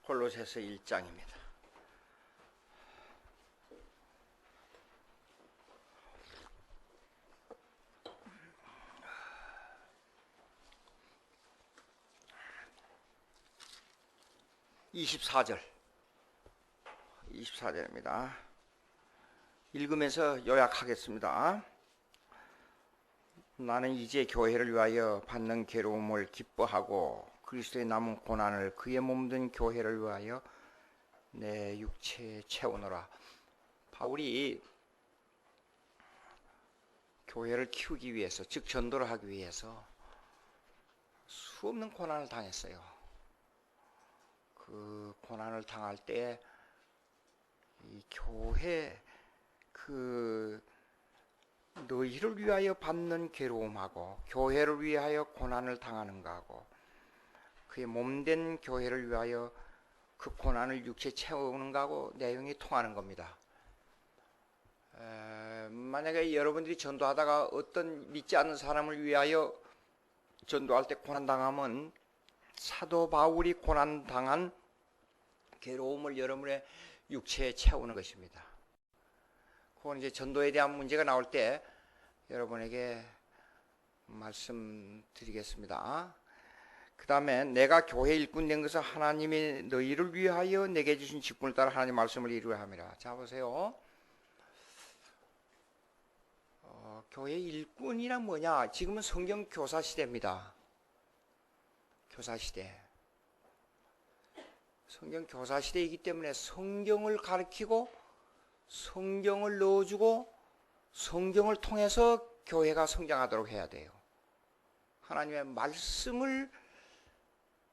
골로새서 1장입니다. (24절) 24절입니다. 읽으면서 요약하겠습니다. 나는 이제 교회를 위하여 받는 괴로움을 기뻐하고 그리스도의 남은 고난을 그의 몸된 교회를 위하여 내 육체에 채우노라. 바울이 교회를 키우기 위해서, 즉 전도를 하기 위해서 수없는 고난을 당했어요. 그 고난을 당할 때 이 교회 너희를 위하여 받는 괴로움하고 교회를 위하여 고난을 당하는 거하고 그의 몸된 교회를 위하여 그 고난을 육체에 채우는 거하고 내용이 통하는 겁니다. 만약에 여러분들이 전도하다가 어떤 믿지 않는 사람을 위하여 전도할 때 고난당하면 사도 바울이 고난당한 괴로움을 여러분의 육체에 채우는 것입니다. 그건 이제 전도에 대한 문제가 나올 때 여러분에게 말씀드리겠습니다. 그 다음에 내가 교회 일꾼 된 것은 하나님이 너희를 위하여 내게 주신 직분을 따라 하나님 말씀을 이루려 함이라. 자 보세요. 교회 일꾼이란 뭐냐? 지금은 성경 교사 시대입니다. 교사 시대. 성경 교사 시대이기 때문에 성경을 가르치고 성경을 넣어주고 성경을 통해서 교회가 성장하도록 해야 돼요. 하나님의 말씀을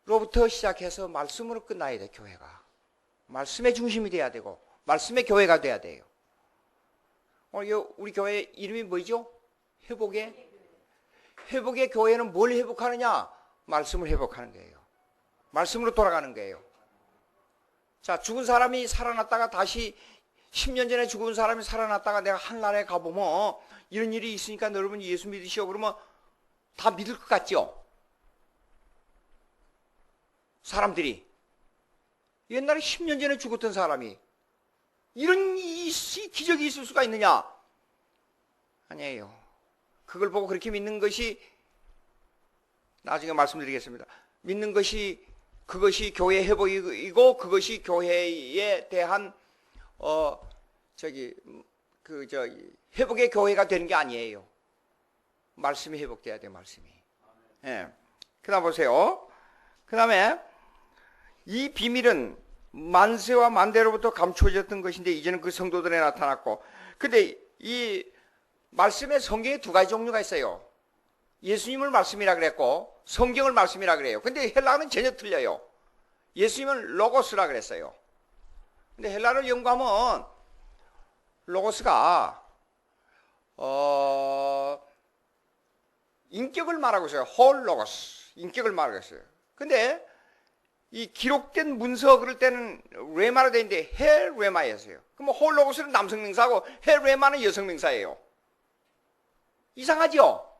로부터 시작해서 말씀으로 끝나야 돼. 교회가 말씀의 중심이 돼야 되고 말씀의 교회가 돼야 돼요. 우리 교회 이름이 뭐죠? 회복의 교회는 뭘 회복하느냐? 말씀을 회복하는 거예요. 말씀으로 돌아가는 거예요. 자, 죽은 사람이 살아났다가 다시 10년 전에 죽은 사람이 살아났다가 내가 하늘나라에 가보면 이런 일이 있으니까 여러분 예수 믿으시오 그러면 다 믿을 것 같죠? 사람들이 옛날에 10년 전에 죽었던 사람이 이런 기적이 있을 수가 있느냐? 아니에요. 그걸 보고 그렇게 믿는 것이 나중에 말씀드리겠습니다. 믿는 것이 그것이 교회 회복이고 그것이 교회에 대한 회복의 교회가 되는 게 아니에요. 말씀이 회복돼야 돼요. 말씀이. 예. 그다음 보세요. 그다음에 이 비밀은 만세와 만대로부터 감추어졌던 것인데 이제는 그 성도들에 나타났고, 근데 이 말씀에 성경에 두 가지 종류가 있어요. 예수님을 말씀이라 그랬고 성경을 말씀이라 그래요. 근데 헬라어는 전혀 틀려요. 예수님은 로고스라 그랬어요. 근데 헬라어를 연구하면 로고스가 인격을 말하고 있어요. 홀 로고스, 인격을 말하고 있어요. 근데 이 기록된 문서 그럴 때는 레마로 되어 있는데 헬 레마였어요. 그럼 홀 로고스는 남성 명사고 헬 레마는 여성 명사예요. 이상하죠?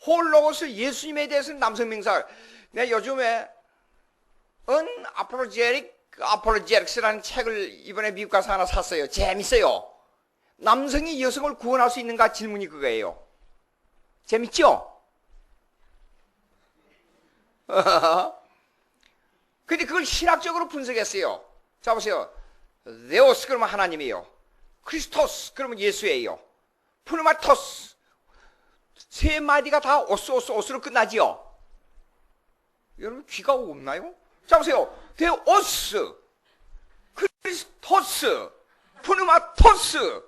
홀로고스 예수님에 대해서는 남성 명사. 내가 요즘에 Apologetics라는 책을 이번에 미국 가서 하나 샀어요. 재밌어요. 남성이 여성을 구원할 수 있는가 질문이 그거예요. 재밌죠? 근데 그걸 신학적으로 분석했어요. 자 보세요. 데오스 그러면 하나님이에요. 크리스토스 그러면 예수예요. 푸르마토스 세 마디가 다 오스로 끝나지요. 여러분 귀가 없나요? 자 보세요. 데오스, 크리스토스, 푸르마토스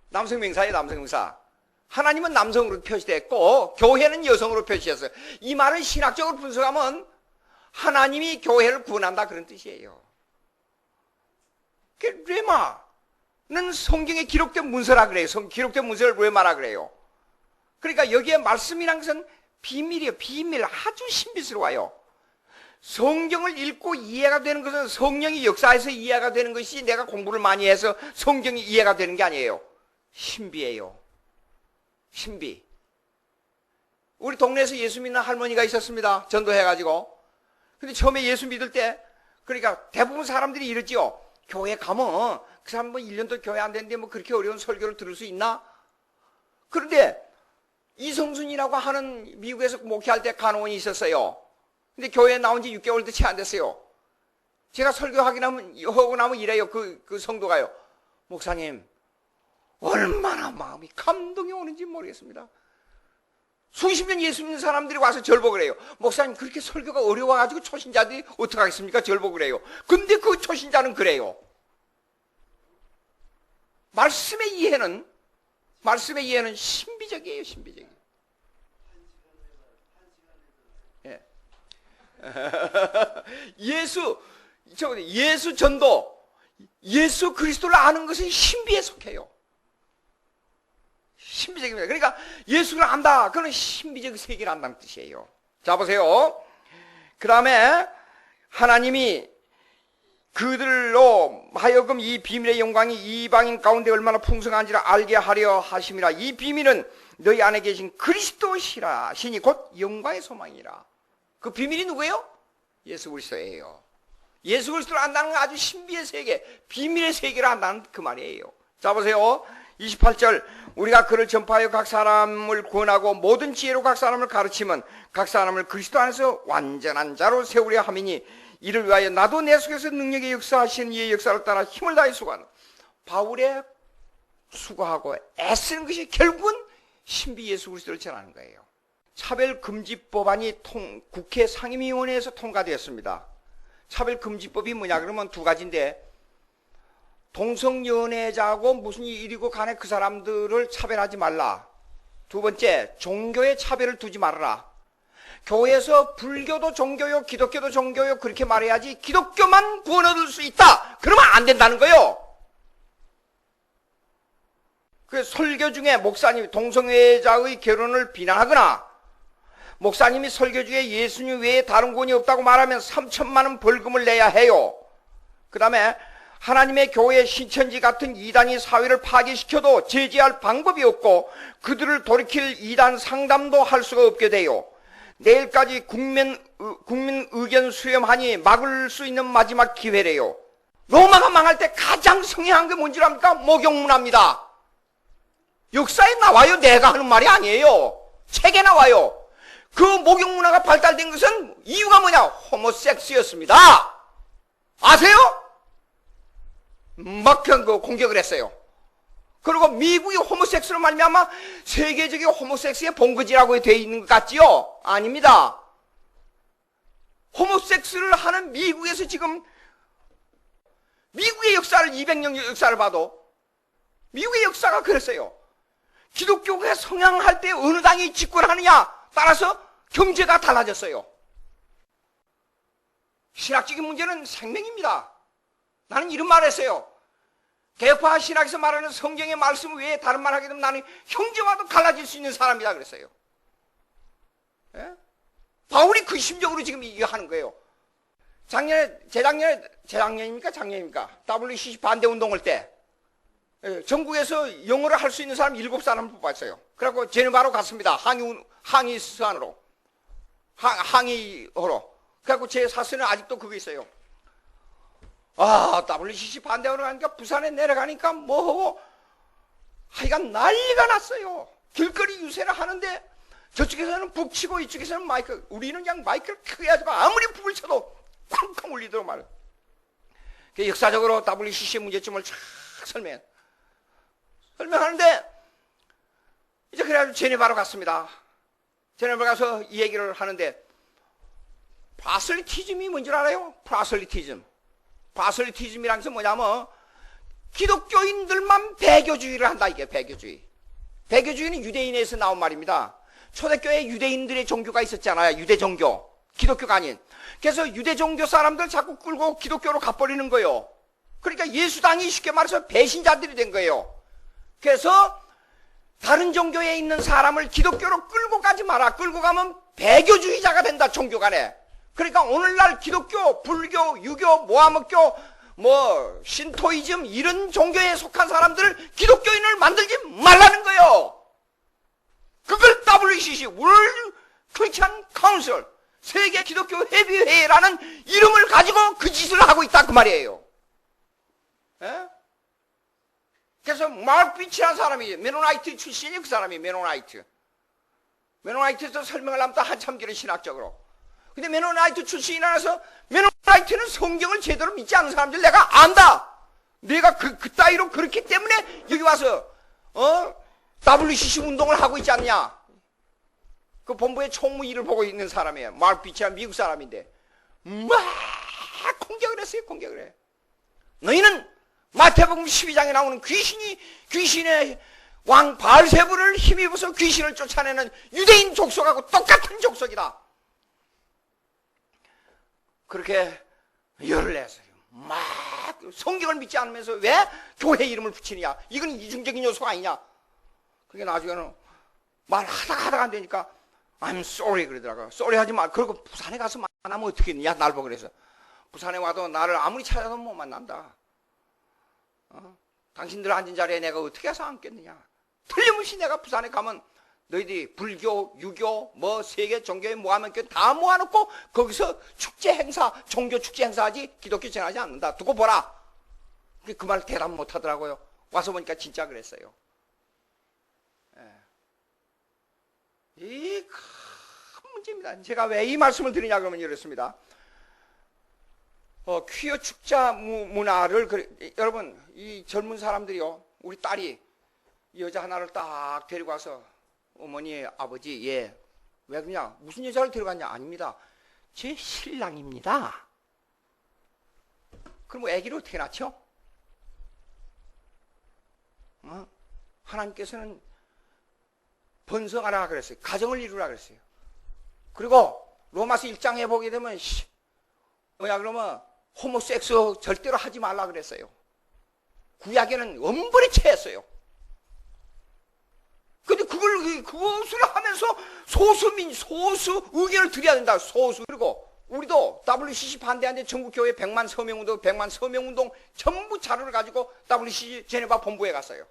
남성 명사예요. 남성 명사. 하나님은 남성으로 표시됐고 교회는 여성으로 표시했어요. 이 말을 신학적으로 분석하면 하나님이 교회를 구원한다 그런 뜻이에요. 레마는 성경에 기록된 문서라 그래요. 기록된 문서를 레마라 그래요. 그러니까 여기에 말씀이란 것은 비밀이에요. 비밀. 아주 신비스러워요. 성경을 읽고 이해가 되는 것은 성령이 역사해서 이해가 되는 것이 내가 공부를 많이 해서 성경이 이해가 되는 게 아니에요. 신비예요. 신비. 우리 동네에서 예수 믿는 할머니가 있었습니다. 전도해가지고. 근데 처음에 예수 믿을 때, 그러니까 대부분 사람들이 이러지요. 교회 가면 그 사람 뭐 1년도 교회 안 됐는데 뭐 그렇게 어려운 설교를 들을 수 있나? 그런데 이성순이라고 하는 미국에서 목회할 때 간호원이 있었어요. 근데 교회에 나온 지 6개월도 채 안 됐어요. 제가 설교하고 나면 이래요. 그 성도가요. 목사님, 얼마나 마음이 감동이 오는지 모르겠습니다. 수십 년 예수 믿는 사람들이 와서 절복을 해요. 목사님, 그렇게 설교가 어려워가지고 초신자들이 어떡하겠습니까? 절복을 해요. 근데 그 초신자는 그래요. 말씀의 이해는 신비적이에요, 신비적이에요. 예. 예수 전도, 예수 그리스도를 아는 것은 신비에 속해요. 신비적입니다. 그러니까 예수를 안다. 그건 신비적 세계를 안다는 뜻이에요. 자, 보세요. 그 다음에 하나님이 그들로 하여금 이 비밀의 영광이 이방인 가운데 얼마나 풍성한지를 알게 하려 하심이라. 이 비밀은 너희 안에 계신 그리스도시라. 신이 곧 영광의 소망이라. 그 비밀이 누구예요? 예수 그리스도예요. 예수 그리스도를 안다는 건 아주 신비의 세계, 비밀의 세계를 안다는 그 말이에요. 자, 보세요. 28절, 우리가 그를 전파하여 각 사람을 구원하고 모든 지혜로 각 사람을 가르치면 각 사람을 그리스도 안에서 완전한 자로 세우려 함이니 이를 위하여 나도 내 속에서 능력의 역사하시는 이의 역사를 따라 힘을 다해 수고하는. 바울의 수고하고 애쓰는 것이 결국은 신비 예수 그리스도를 전하는 거예요. 차별금지법안이 국회 상임위원회에서 통과되었습니다. 차별금지법이 뭐냐 그러면 두 가지인데, 동성연애자하고 무슨 일이고 간에 그 사람들을 차별하지 말라. 두 번째, 종교의 차별을 두지 말아라. 교회에서 불교도 종교요, 기독교도 종교요 그렇게 말해야지 기독교만 구원 얻을 수 있다. 그러면 안 된다는 거예요. 그 설교 중에 목사님이 동성애자의 결혼을 비난하거나 목사님이 설교 중에 예수님 외에 다른 구원이 없다고 말하면 3천만 원 벌금을 내야 해요. 그 다음에 하나님의 교회 신천지 같은 이단이 사회를 파괴시켜도 제지할 방법이 없고 그들을 돌이킬 이단 상담도 할 수가 없게 돼요. 내일까지 국민 의견 수렴하니 막을 수 있는 마지막 기회래요. 로마가 망할 때 가장 성행한 게 뭔지 압니까? 목욕문화입니다. 역사에 나와요. 내가 하는 말이 아니에요. 책에 나와요. 그 목욕문화가 발달된 것은 이유가 뭐냐? 호모섹스였습니다. 아세요? 막 그 공격을 했어요. 그리고 미국이 호모섹스로 말미암아 세계적인 호모섹스의 본거지라고 되어 있는 것 같지요? 아닙니다. 호모섹스를 하는 미국에서 지금 미국의 역사를 200년 역사를 봐도 미국의 역사가 그랬어요. 기독교가 성향할 때 어느 당이 집권하느냐 따라서 경제가 달라졌어요. 신학적인 문제는 생명입니다. 나는 이런 말을 했어요. 개혁파 신학에서 말하는 성경의 말씀 외에 다른 말 하게 되면 나는 형제와도 갈라질 수 있는 사람이다 그랬어요. 예? 바울이 그 심정으로 지금 이거 하는 거예요. 재작년입니까? WCC 반대 운동할 때 전국에서 영어를 할 수 있는 사람 7사람을 뽑았어요. 그래갖고 제네바로 갔습니다. 항의 수안으로. 항의하러. 그래갖고 제 사서는 아직도 그거 있어요. WCC 반대하러 가니까 부산에 내려가니까 뭐하고 하여간 난리가 났어요. 길거리 유세를 하는데 저쪽에서는 북 치고 이쪽에서는 마이크, 우리는 그냥 마이크를 크게 하지만 아무리 북을 쳐도 쾅쾅 울리도록 말해요. 역사적으로 WCC의 문제점을 쫙 설명하는데 이제 그래가지고 제네바로 갔습니다. 제네바 가서 이 얘기를 하는데 프라셀리티즘이 뭔지 알아요? 프라셀리티즘이라는 것은 뭐냐면 기독교인들만 배교주의를 한다. 이게 배교주의. 배교주의는 유대인에서 나온 말입니다. 초대교회에 유대인들의 종교가 있었잖아요. 유대 종교. 기독교가 아닌. 그래서 유대 종교 사람들 자꾸 끌고 기독교로 가버리는 거예요. 그러니까 예수당이 쉽게 말해서 배신자들이 된 거예요. 그래서 다른 종교에 있는 사람을 기독교로 끌고 가지 마라. 끌고 가면 배교주의자가 된다. 종교 간에. 그러니까 오늘날 기독교, 불교, 유교, 모하메교, 신토이즘 이런 종교에 속한 사람들을 기독교인을 만들지 말라는 거예요. 그걸 WCC, World Christian Council, 세계 기독교 회비회라는 이름을 가지고 그 짓을 하고 있다 그 말이에요. 예? 그래서 마크 비치라는 사람이 메노나이트 출신이 그 사람이 메노나이트에서 설명을 하면 또 한참 길은 신학적으로. 근데 메노나이트 출신이라서 메노나이트는 성경을 제대로 믿지 않는 사람들 내가 안다. 내가 그 따위로 그렇기 때문에 여기 와서 WCC 운동을 하고 있지 않냐. 그 본부의 총무 일을 보고 있는 사람이에요. 마크 비치란 미국 사람인데 막 공격을 했어요. 공격을 해. 너희는 마태복음 12장에 나오는 귀신의 왕 바알세불을 힘입어서 귀신을 쫓아내는 유대인 족속하고 똑같은 족속이다. 그렇게 열을 냈어요. 막 성경을 믿지 않으면서 왜 교회 이름을 붙이느냐. 이건 이중적인 요소가 아니냐. 그게 나중에는 말하다가 안 되니까 I'm sorry 그러더라고요. sorry 하지 마. 그리고 부산에 가서 만나면 어떻게 했느냐. 날 보고 그래서 부산에 와도 나를 아무리 찾아도 못 만난다. 당신들 앉은 자리에 내가 어떻게 해서 앉겠느냐. 틀림없이 내가 부산에 가면 너희들이 불교, 유교, 세계 종교에 모하면 다 모아놓고 거기서 축제 행사, 종교 축제 행사하지 기독교 전하지 않는다. 두고 보라. 그 말 대답 못 하더라고요. 와서 보니까 진짜 그랬어요. 이 큰 문제입니다. 제가 왜 이 말씀을 드리냐 그러면 이렇습니다. 퀴어 축자 문화를 여러분 이 젊은 사람들이요. 우리 딸이 여자 하나를 딱 데리고 와서 어머니 아버지 왜 그러냐 무슨 여자를 데려갔냐 아닙니다. 제 신랑입니다. 그럼 애기를 어떻게 낳죠? 하나님께서는 번성하라 그랬어요. 가정을 이루라 그랬어요. 그리고 로마서 1장에 보게 되면 그러면 호모섹스 절대로 하지 말라 그랬어요. 구약에는 엄벌에 체했어요. 근데 그것을 하면서 소수 의견을 드려야 된다. 소수. 그리고 우리도 WCC 반대하는데 전국교회 100만 서명운동 전부 자료를 가지고 WCC 제네바 본부에 갔어요.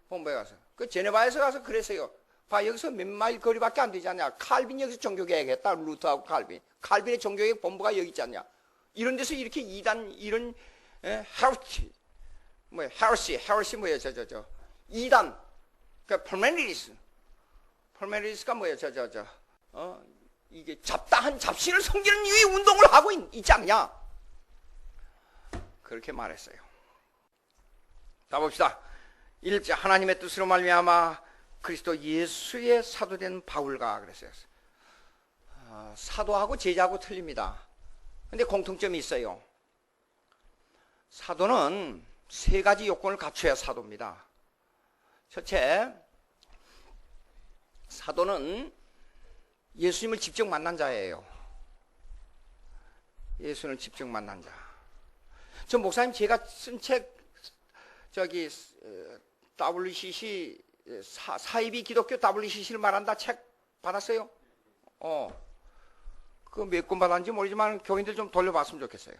본부에 가서. 그 제네바에서 가서 그랬어요. 봐, 여기서 몇 마일 거리밖에 안 되지 않냐. 칼빈 여기서 종교개혁 했다. 루터하고 칼빈. 칼빈의 종교개혁 본부가 여기 있지 않냐. 이런 데서 이렇게 이단, 이런, 헤르시 뭐예요, 이단. 그러니까 펄메리스가 뭐예요, 이게 잡다한 잡신을 섬기는 이 운동을 하고 있지 않냐. 그렇게 말했어요. 자, 봅시다. 1절, 하나님의 뜻으로 말미암아 그리스도 예수의 사도된 바울과 그랬어요. 사도하고 제자하고 틀립니다. 근데 공통점이 있어요. 사도는 세 가지 요건을 갖춰야 사도입니다. 첫째, 사도는 예수님을 직접 만난 자예요. 예수님을 직접 만난 자. 저 목사님 제가 쓴 책 WCC 사이비 기독교 WCC를 말한다 책 받았어요? 그 몇 권 받았는지 모르지만 교인들 좀 돌려봤으면 좋겠어요.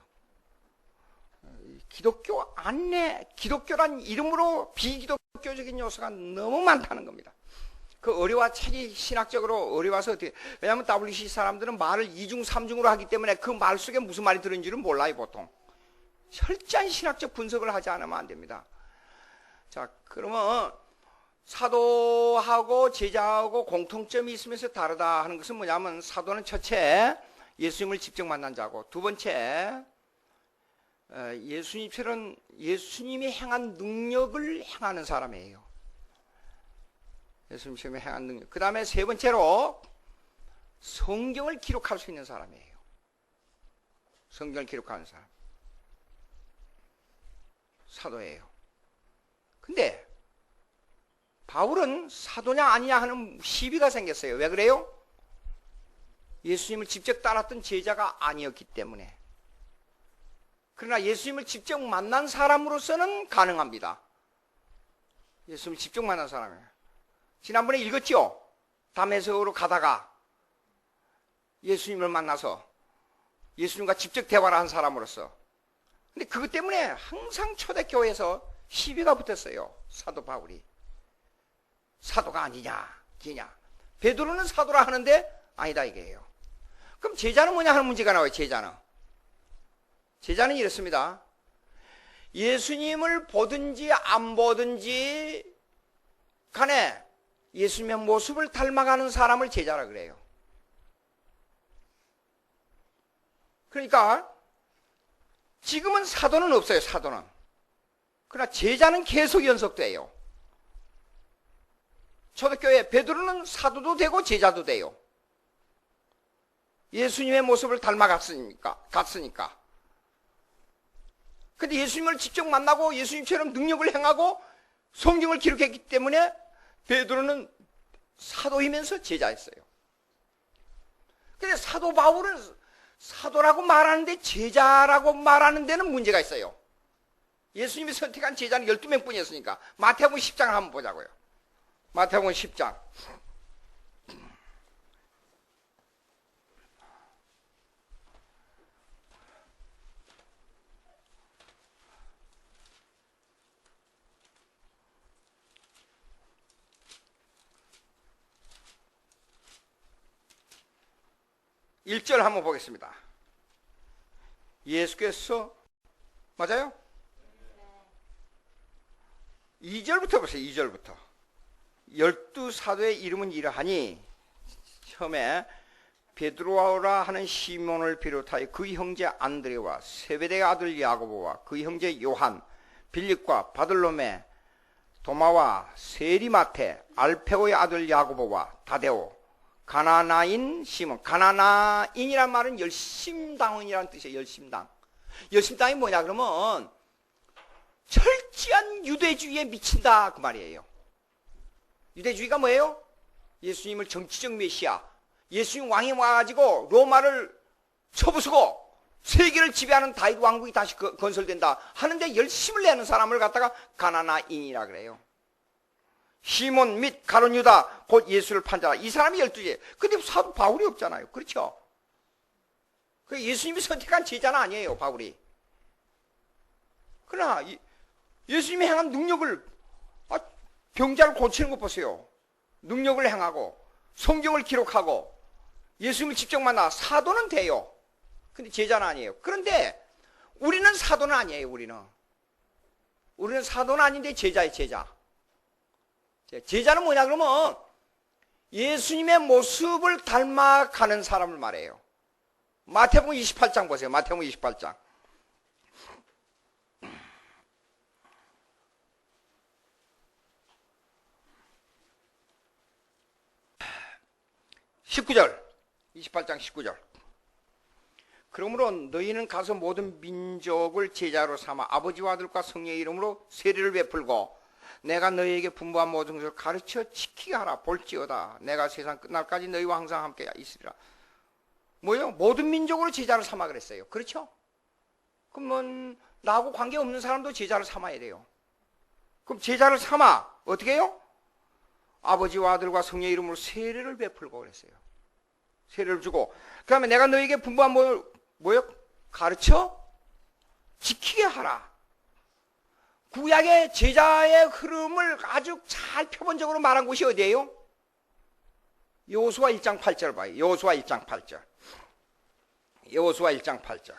기독교 안에 기독교란 이름으로 비기독교적인 요소가 너무 많다는 겁니다. 그 어려워 책이 신학적으로 어려워서 어떻게, 왜냐하면 WCC 사람들은 말을 2중 3중으로 하기 때문에 그 말 속에 무슨 말이 들은지를 몰라요 보통. 철저한 신학적 분석을 하지 않으면 안 됩니다. 자, 그러면 사도하고 제자하고 공통점이 있으면서 다르다 하는 것은 뭐냐면 사도는 첫째 예수님을 직접 만난 자고, 두 번째 예수님처럼 예수님이 행한 능력을 행하는 사람이에요. 예수님처럼 행한 능력. 그 다음에 세 번째로 성경을 기록할 수 있는 사람이에요. 성경을 기록하는 사람. 사도예요. 근데 바울은 사도냐 아니냐 하는 시비가 생겼어요. 왜 그래요? 예수님을 직접 따랐던 제자가 아니었기 때문에. 그러나 예수님을 직접 만난 사람으로서는 가능합니다. 예수님을 직접 만난 사람이에요. 지난번에 읽었죠? 다메섹으로 가다가 예수님을 만나서 예수님과 직접 대화를 한 사람으로서. 근데 그것 때문에 항상 초대교회에서 시비가 붙었어요. 사도 바울이. 사도가 아니냐, 기냐. 베드로는 사도라 하는데 아니다 이게요. 그럼 제자는 뭐냐 하는 문제가 나와요. 제자는 이렇습니다. 예수님을 보든지 안 보든지 간에 예수님의 모습을 닮아가는 사람을 제자라 그래요. 그러니까 지금은 사도는 없어요. 사도는. 그러나 제자는 계속 연속돼요. 초대교회 베드로는 사도도 되고 제자도 돼요. 예수님의 모습을 닮아갔으니까. 근데 예수님을 직접 만나고 예수님처럼 능력을 행하고 성경을 기록했기 때문에 베드로는 사도이면서 제자였어요. 근데 사도 바울은 사도라고 말하는데 제자라고 말하는 데는 문제가 있어요. 예수님이 선택한 제자는 12명 뿐이었으니까. 마태복음 10장을 한번 보자고요. 마태복음 10장. 1절 한번 보겠습니다. 예수께서 맞아요? 2절부터 보세요. 2절부터. 12사도의 이름은 이러하니 처음에 베드로라 하는 시몬을 비롯하여 그 형제 안드레와 세베대의 아들 야고보와 그 형제 요한, 빌립과 바들로메, 도마와 세리마테, 알페오의 아들 야고보와 다데오, 가나나인 시몬. 가나나인이란 말은 열심당원이라는 뜻이에요. 열심당. 열심당이 뭐냐 그러면 철저한 유대주의에 미친다 그 말이에요. 유대주의가 뭐예요? 예수님을 정치적 메시아, 예수님 왕이 와가지고 로마를 쳐부수고 세계를 지배하는 다윗 왕국이 다시 건설된다 하는데 열심을 내는 사람을 갖다가 가나나인이라 그래요. 시몬 및 가룟 유다 곧 예수를 판자라. 이 사람이 12제. 근데 사도 바울이 없잖아요. 그렇죠? 예수님이 선택한 제자는 아니에요. 바울이. 그러나 예수님이 행한 능력을 병자를 고치는 것 보세요. 능력을 행하고 성경을 기록하고 예수님을 직접 만나 사도는 돼요. 근데 제자는 아니에요. 그런데 우리는 사도는 아니에요. 우리는 사도는 아닌데 제자예요. 제자는 뭐냐 그러면 예수님의 모습을 닮아가는 사람을 말해요. 마태복음 28장 보세요. 마태복음 28장. (19절) 28장 19절. 그러므로 너희는 가서 모든 민족을 제자로 삼아 아버지와 아들과 성령의 이름으로 세례를 베풀고 내가 너희에게 분부한 모든 것을 가르쳐 지키게 하라. 볼지어다 내가 세상 끝날까지 너희와 항상 함께 있으리라. 뭐요? 모든 민족으로 제자를 삼아 그랬어요. 그렇죠? 그러면 나하고 관계없는 사람도 제자를 삼아야 돼요. 그럼 제자를 삼아 어떻게 해요? 아버지와 아들과 성령의 이름으로 세례를 베풀고 그랬어요. 세례를 주고 그 다음에 내가 너희에게 분부한 뭐요? 가르쳐 지키게 하라. 구약의 제자의 흐름을 아주 잘 표본적으로 말한 곳이 어디예요? 여호수아 1장 8절 봐요. 여호수아 1장 8절. 여호수아 1장 8절.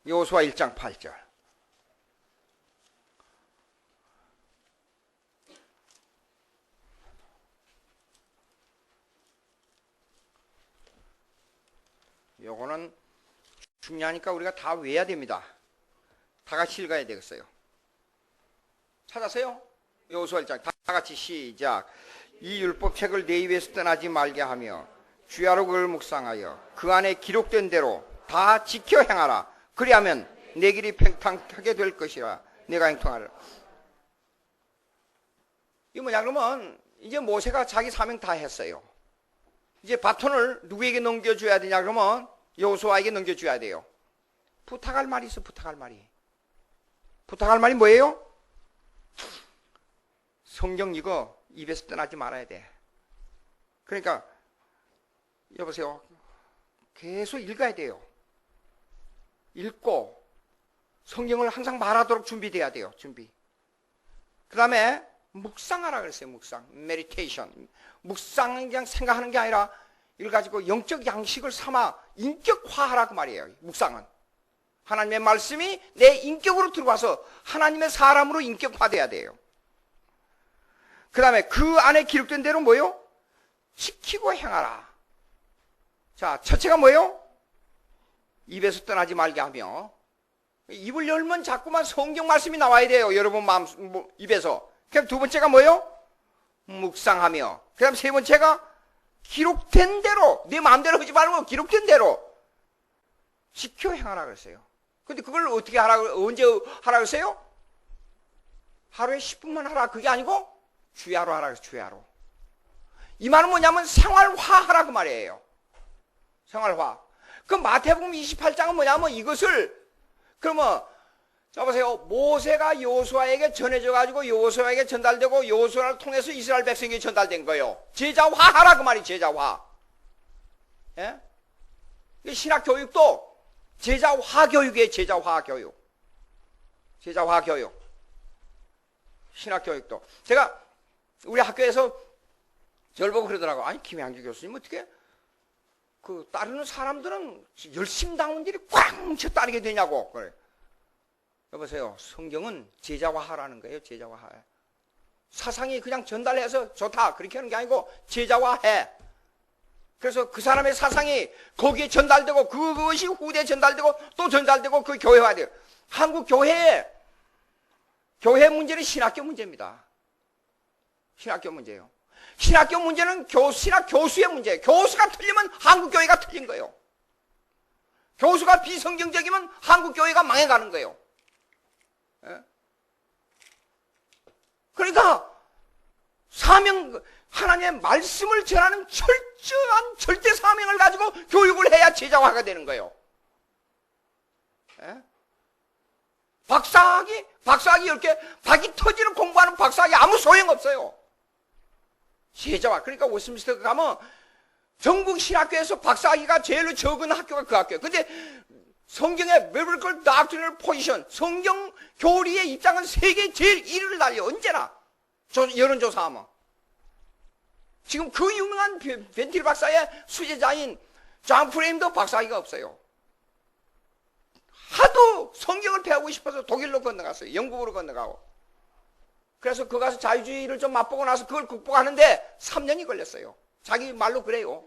여호수아 1장 8절. 요거는 중요하니까 우리가 다 외워야 됩니다. 다 같이 읽어야 되겠어요. 찾았어요? 여호수아 1장 다 같이 시작. 이 율법책을 내 입에서 떠나지 말게 하며 주야로 그걸 묵상하여 그 안에 기록된 대로 다 지켜 행하라. 그리하면 내 길이 팽창하게 될 것이라. 내가 행통하리라. 이게 뭐냐 그러면 이제 모세가 자기 사명 다 했어요. 이제 바톤을 누구에게 넘겨줘야 되냐 그러면 여호수아에게 넘겨줘야 돼요. 부탁할 말이 있어. 부탁할 말이 뭐예요? 성경 이거 입에서 떠나지 말아야 돼. 그러니까 여보세요. 계속 읽어야 돼요. 읽고 성경을 항상 말하도록 준비돼야 돼요. 준비. 그 다음에 묵상하라 그랬어요. 묵상, 메디테이션. 묵상은 그냥 생각하는 게 아니라 이걸 가지고 영적 양식을 삼아 인격화하라 그 말이에요. 묵상은 하나님의 말씀이 내 인격으로 들어와서 하나님의 사람으로 인격화돼야 돼요. 그 다음에 그 안에 기록된 대로 뭐요? 지키고 행하라. 자, 첫째가 뭐요? 입에서 떠나지 말게 하며, 입을 열면 자꾸만 성경 말씀이 나와야 돼요. 여러분 마음 입에서. 그럼 두 번째가 뭐요? 묵상하며. 그 다음 세 번째가 기록된 대로, 네 마음대로 하지 말고 기록된 대로 지켜 행하라 그랬어요. 근데 그걸 어떻게 하라, 언제 하라 그랬어요? 하루에 10분만 하라. 그게 아니고 주야로 하라 그랬어요. 주야로. 이 말은 뭐냐면 생활화하라 그 말이에요. 생활화. 그 마태복음 28장은 뭐냐면 이것을, 그러면 자 보세요. 모세가 여호수아에게 전해져 가지고 여호수아에게 전달되고 여호수아를 통해서 이스라엘 백성에게 전달된 거예요. 제자화하라 그 말이 제자화. 예? 신학 교육도 제자화 교육이에요. 제자화 교육. 제자화 교육. 신학 교육도. 제가 우리 학교에서 저를 보고 그러더라고. 아니 김양주 교수님 어떻게 그 따르는 사람들은 열심당원들이 꽝쳐 따르게 되냐고. 그래. 여보세요. 성경은 제자화하라는 거예요. 제자화해. 사상이 그냥 전달해서 좋다 그렇게 하는 게 아니고 제자화해. 그래서 그 사람의 사상이 거기에 전달되고 그것이 후대에 전달되고 또 전달되고 그 교회화돼요. 한국 교회 문제는 신학교 문제입니다. 신학교 문제예요. 신학교 문제는 신학 교수의 문제예요. 교수가 틀리면 한국 교회가 틀린 거예요. 교수가 비성경적이면 한국 교회가 망해가는 거예요. 그러니까 하나님의 말씀을 전하는 철저한 절대 사명을 가지고 교육을 해야 제자화가 되는 거예요. 박사학위 10개 박이 터지는 공부하는 박사학위 아무 소용없어요. 제자화. 그러니까 웨스트민스터 가면 전국 신학교에서 박사학위가 제일 적은 학교가 그 학교예요. 근데 성경의 biblical doctrinal position, 성경 교리의 입장은 세계 제일 1위를 달려. 언제나 여론조사하면. 지금 그 유명한 벤틸 박사의 수제자인 존 프레임도 박사학위가 없어요. 하도 성경을 배우고 싶어서 독일로 건너갔어요. 영국으로 건너가고. 그래서 그 가서 자유주의를 좀 맛보고 나서 그걸 극복하는데 3년이 걸렸어요. 자기 말로 그래요.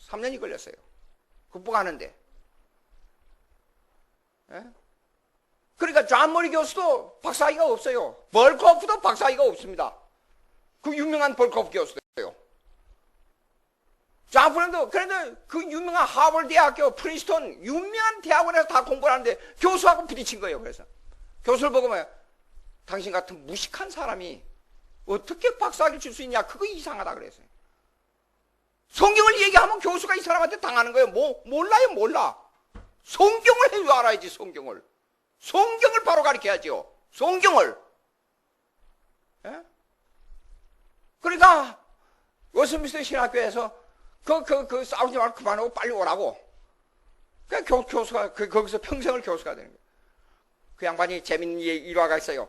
3년이 걸렸어요. 극복하는데. 그러니까 존 머리 교수도 박사학위가 없어요. 벌코프도 박사학위가 없습니다. 그 유명한 벌코프 교수도요. 존 프렌도 그런데 그 유명한 하버드 대학교, 프린스턴 유명한 대학원에서 다 공부를 하는데 교수하고 부딪힌 거예요. 그래서 교수를 보고 뭐 당신 같은 무식한 사람이 어떻게 박사학위를 줄 수 있냐? 그거 이상하다 그랬어요. 성경을 얘기하면 교수가 이 사람한테 당하는 거예요. 몰라요, 몰라. 성경을 해도 알아야지, 성경을. 성경을 바로 가르쳐야죠. 성경을. 예? 그러니까, 웨스트민스터 신학교에서 싸우지 말고 그만하고 빨리 오라고. 그러니까 교수가, 거기서 평생을 교수가 되는 거예요. 그 양반이 재밌는 일화가 있어요.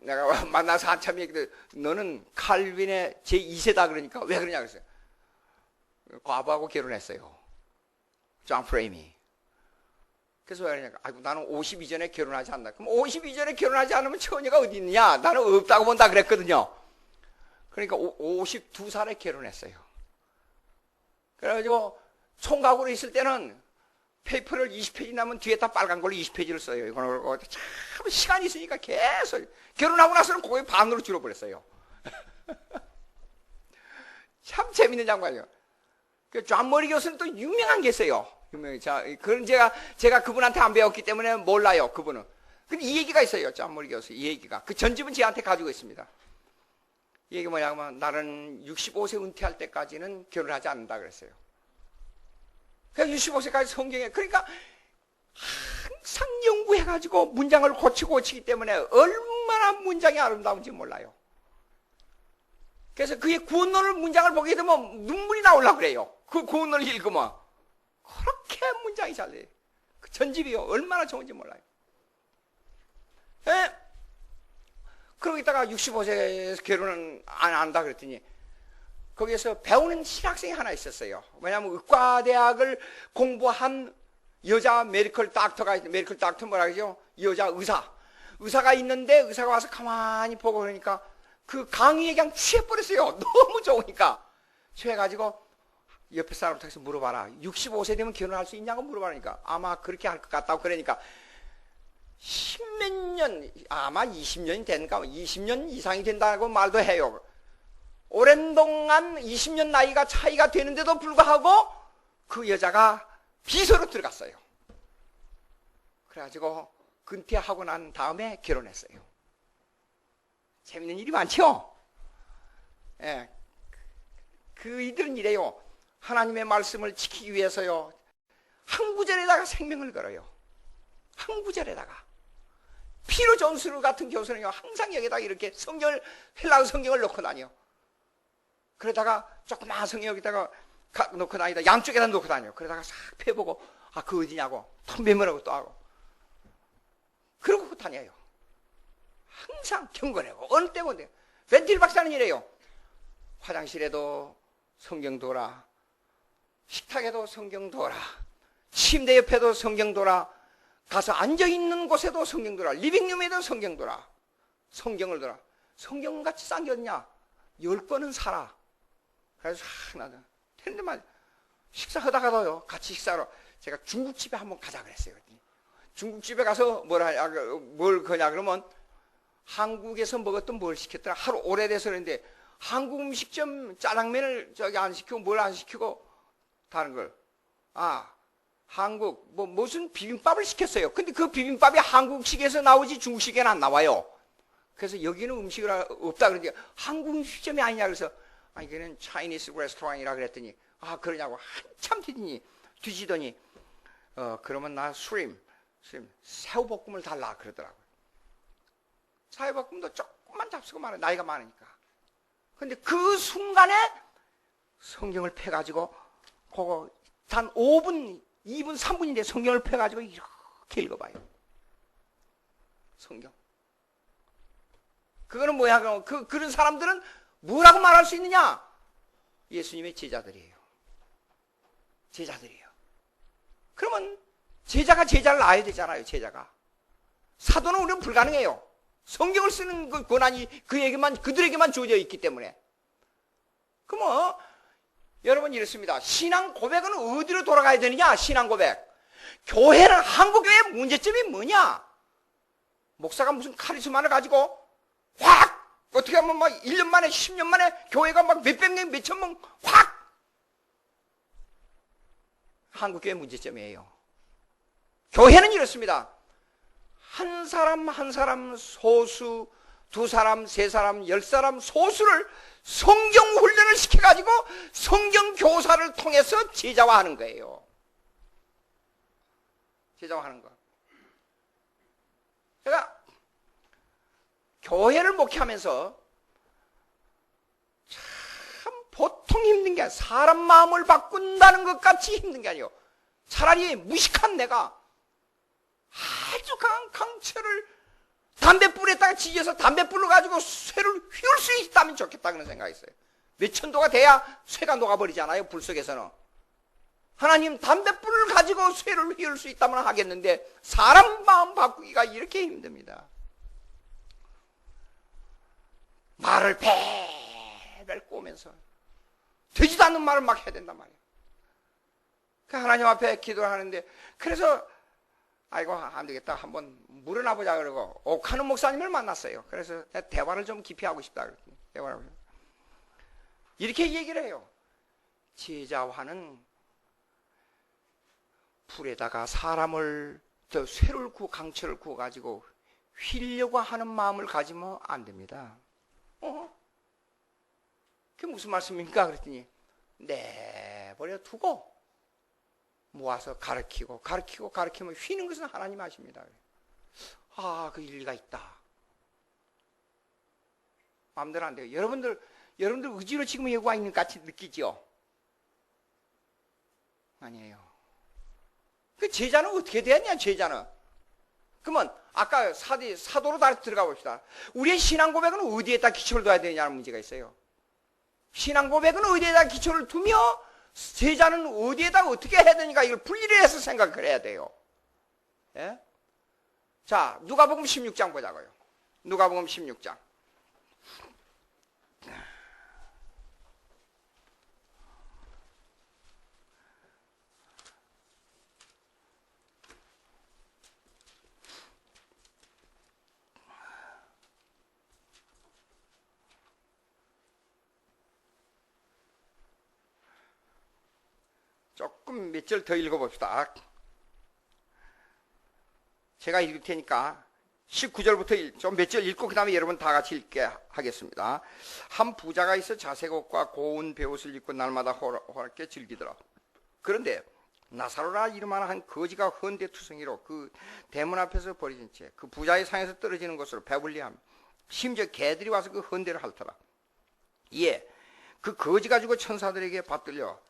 내가 만나서 한참 얘기해. 너는 칼빈의 제2세다 그러니까 왜 그러냐 그랬어요. 과부하고 결혼했어요. 존 프레임이. 그래서 왜 그러냐고. 아이고, 나는 50 이전에 결혼하지 않나. 그럼 50 이전에 결혼하지 않으면 처녀가 어디 있느냐? 나는 없다고 본다 그랬거든요. 그러니까 52살에 결혼했어요. 그래가지고 총각으로 있을 때는 페이퍼를 20페이지 나면 뒤에다 빨간 걸로 20페이지를 써요. 이거는 참 시간이 있으니까 계속. 결혼하고 나서는 거의 반으로 줄어버렸어요. 참 재밌는 장관이에요. 존 머리 교수는 또 유명한 게 있어요. 그건 제가 그분한테 안 배웠기 때문에 몰라요, 그분은. 근데 이 얘기가 있어요, 존 머리 교수. 이 얘기가. 그 전집은 제한테 가지고 있습니다. 이 얘기 뭐냐면, 나는 65세 은퇴할 때까지는 결혼하지 않는다 그랬어요. 그러니까 65세까지 성경에, 그러니까 항상 연구해가지고 문장을 고치기 때문에 얼마나 문장이 아름다운지 몰라요. 그래서 그의 구원론을 문장을 보게 되면 눈물이 나오려고 그래요. 그 구원론을 읽으면. 그렇게 문장이 잘 돼요. 그 전집이요. 얼마나 좋은지 몰라요. 그러고 있다가 65세에서 결혼은 안 한다 그랬더니 거기에서 배우는 신학생이 하나 있었어요. 왜냐하면 의과대학을 공부한 여자 메디컬 닥터 뭐라 그러죠? 여자 의사가 있는데 의사가 와서 가만히 보고 그러니까 그 강의에 그냥 취해버렸어요. 너무 좋으니까. 취해가지고 옆에 사람한테 물어봐라. 65세 되면 결혼할 수 있냐고 물어봐라니까 아마 그렇게 할 것 같다고 그러니까 십몇 년, 아마 20년이 된가 20년 이상이 된다고 말도 해요. 오랜 동안 20년 나이가 차이가 되는데도 불구하고 그 여자가 비서로 들어갔어요. 그래가지고 근태하고 난 다음에 결혼했어요. 재밌는 일이 많죠? 예. 그 이들은 이래요. 하나님의 말씀을 지키기 위해서요. 한 구절에다가 생명을 걸어요. 한 구절에다가. 피로 존스루 같은 교수는요. 항상 여기다가 이렇게 헬라어 성경을 놓고 다녀. 그러다가 조그마한 성경 여기다가 놓고 다니다 양쪽에다 놓고 다녀. 그러다가 싹 펴보고 그 어디냐고 통 메모라고 또 하고 그러고 다녀요. 항상 경건하고 어느 때문에 벤틸 박사는 이래요. 화장실에도 성경 둬라, 식탁에도 성경 둬라, 침대 옆에도 성경 둬라, 가서 앉아있는 곳에도 성경 둬라, 리빙룸에도 성경 둬라. 성경을 둬라. 성경같이 싼 게 어딨냐? 10권은 사라. 그래서 하나 텐데만 식사하다가도요. 같이 식사로 제가 중국집에 한번 가자 그랬어요. 중국집에 가서 뭘 거냐 그러면 한국에서 먹었던 뭘 시켰더라. 하루 오래돼서 그랬는데 한국 음식점 짜장면을 저기 안 시키고 뭘 안 시키고 다른 걸 한국 무슨 비빔밥을 시켰어요. 근데 그 비빔밥이 한국식에서 나오지 중국식에는 안 나와요. 그래서 여기는 음식이 없다 그러는데 한국 음식점이 아니냐 그래서 이거는 차이니스 레스토랑이라 그랬더니 그러냐고 한참 뒤지더니 그러면 나 수림 새우볶음을 달라 그러더라고요. 새우볶음도 조금만 잡수고 말아 나이가 많으니까. 근데 그 순간에 성경을 펴가지고 그거 단 5분 2분 3분인데 성경을 펴가지고 이렇게 읽어봐요. 성경. 그거는 뭐야? 그런 사람들은 뭐라고 말할 수 있느냐? 예수님의 제자들이에요. 제자들이에요. 그러면 제자가 제자를 낳아야 되잖아요. 제자가. 사도는 우리는 불가능해요. 성경을 쓰는 그 권한이 그들에게만 주어져 있기 때문에. 그럼 여러분 이렇습니다. 신앙 고백은 어디로 돌아가야 되느냐? 신앙 고백. 교회는 한국교회의 문제점이 뭐냐? 목사가 무슨 카리스마를 가지고 확 어떻게 하면 1년 만에 10년 만에 교회가 몇백 명 몇천 명 확 한국교회의 문제점이에요. 교회는 이렇습니다. 한 사람 한 사람 소수 2사람 3사람 10사람 소수를 성경 훈련을 시켜가지고 성경 교사를 통해서 제자화하는 거예요. 제자화하는 거. 제가 교회를 목회하면서 참 보통 힘든 게 아니라 사람 마음을 바꾼다는 것 같이 힘든 게 아니에요. 차라리 무식한 내가 아주 강한 강철을 담뱃불에다가 지져서 담뱃불로 가지고 쇠를 휘울 수 있다면 좋겠다 그런 생각이 있어요. 몇천 도가 돼야 쇠가 녹아버리잖아요. 불 속에서는. 하나님 담뱃불을 가지고 쇠를 휘울 수 있다면 하겠는데 사람 마음 바꾸기가 이렇게 힘듭니다. 말을 배달 꼬면서 되지도 않는 말을 막 해야 된단 말이에요. 그 하나님 앞에 기도를 하는데 그래서 아이고 안 되겠다 한번 물어나 보자 그러고 옥하는 목사님을 만났어요. 그래서 대화를 좀 깊이 하고 싶다 그랬더니 대화를 이렇게 얘기를 해요. 제자화는 불에다가 사람을 더 쇠를 강철을 구워 가지고 휘려고 하는 마음을 가지면 안 됩니다. 그게 무슨 말씀입니까? 그랬더니 내버려 두고 모아서 가르치면 휘는 것은 하나님 아십니다. 그 일리가 있다. 마음대로 안 돼요. 여러분들 의지로 지금 여기 와 있는 것 같이 느끼죠? 아니에요. 그 제자는 어떻게 되었냐, 제자는? 그러면 아까 사도로 다시 들어가 봅시다. 우리의 신앙 고백은 어디에다 기초를 둬야 되느냐는 문제가 있어요. 신앙 고백은 어디에다 기초를 두며 제자는 어디에다 어떻게 해야 되니까 이걸 분리를 해서 생각을 해야 돼요. 예? 자, 누가복음 16장 보자고요. 누가복음 16장. 조금 몇 절 더 읽어봅시다. 제가 읽을 테니까 19절부터 좀 몇 절 읽고 그 다음에 여러분 다 같이 읽게 하겠습니다. 한 부자가 있어 자색 옷과 고운 베옷을 입고 날마다 호락게 즐기더라. 그런데 나사로라 이름하는 한 거지가 헌데투성이로 그 대문 앞에서 버려진 채 그 부자의 상에서 떨어지는 것으로 배불리하며 심지어 개들이 와서 그 헌데를 핥더라. 이에 그 거지가 죽어 천사들에게 받들려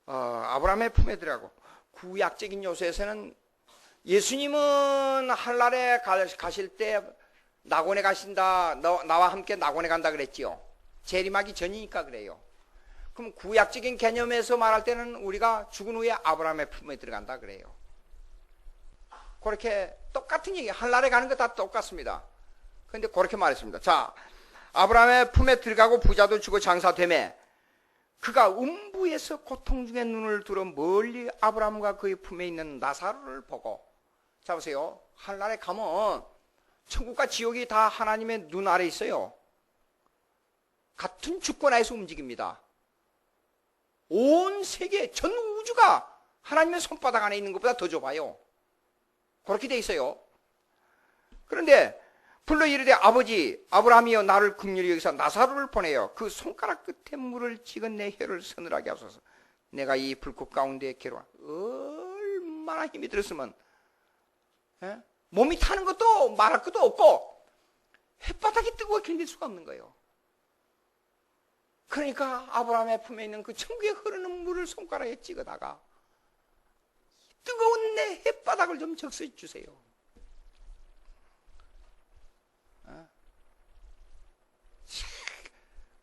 아브라함의 품에 들어가고, 구약적인 요소에서는 예수님은 하늘나라에 가실 때 낙원에 가신다, 나와 함께 낙원에 간다 그랬지요. 재림하기 전이니까 그래요. 그럼 구약적인 개념에서 말할 때는 우리가 죽은 후에 아브라함의 품에 들어간다 그래요. 그렇게 똑같은 얘기, 하늘나라에 가는 거 다 똑같습니다. 그런데 그렇게 말했습니다. 자, 아브라함의 품에 들어가고 부자도 죽어 장사되매 그가 음부에서 고통 중에 눈을 들어 멀리 아브라함과 그의 품에 있는 나사로를 보고, 자 보세요. 하늘나라에 가면 천국과 지옥이 다 하나님의 눈 아래 있어요. 같은 주권 하에서 움직입니다. 온 세계 전 우주가 하나님의 손바닥 안에 있는 것보다 더 좁아요. 그렇게 돼 있어요. 그런데 불러 이르되 아버지 아브라함이여 나를 긍휼히 여기서 나사로를 보내요. 그 손가락 끝에 물을 찍은 내 혀를 서늘하게 하소서. 내가 이 불꽃 가운데 괴로워. 얼마나 힘이 들었으면 몸이 타는 것도 말할 것도 없고 햇바닥이 뜨거워 견딜 수가 없는 거예요. 그러니까 아브라함의 품에 있는 그 천국에 흐르는 물을 손가락에 찍어다가 뜨거운 내 햇바닥을 좀 적셔 주세요.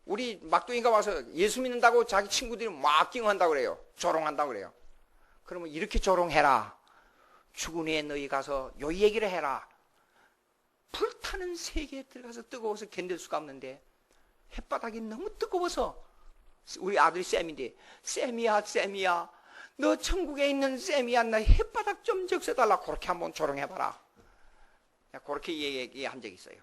우리 막둥이가 와서 예수 믿는다고 자기 친구들이 막 낑한다고 그래요. 조롱한다고 그래요. 그러면 이렇게 조롱해라. 죽은 후에 너희 가서 요 얘기를 해라. 불타는 세계에 들어가서 뜨거워서 견딜 수가 없는데 햇바닥이 너무 뜨거워서, 우리 아들이 쌤인데, 쌤이야 너 천국에 있는 쌤이야, 나 햇바닥 좀 적셔달라. 그렇게 한번 조롱해봐라. 그렇게 얘기한 적이 있어요.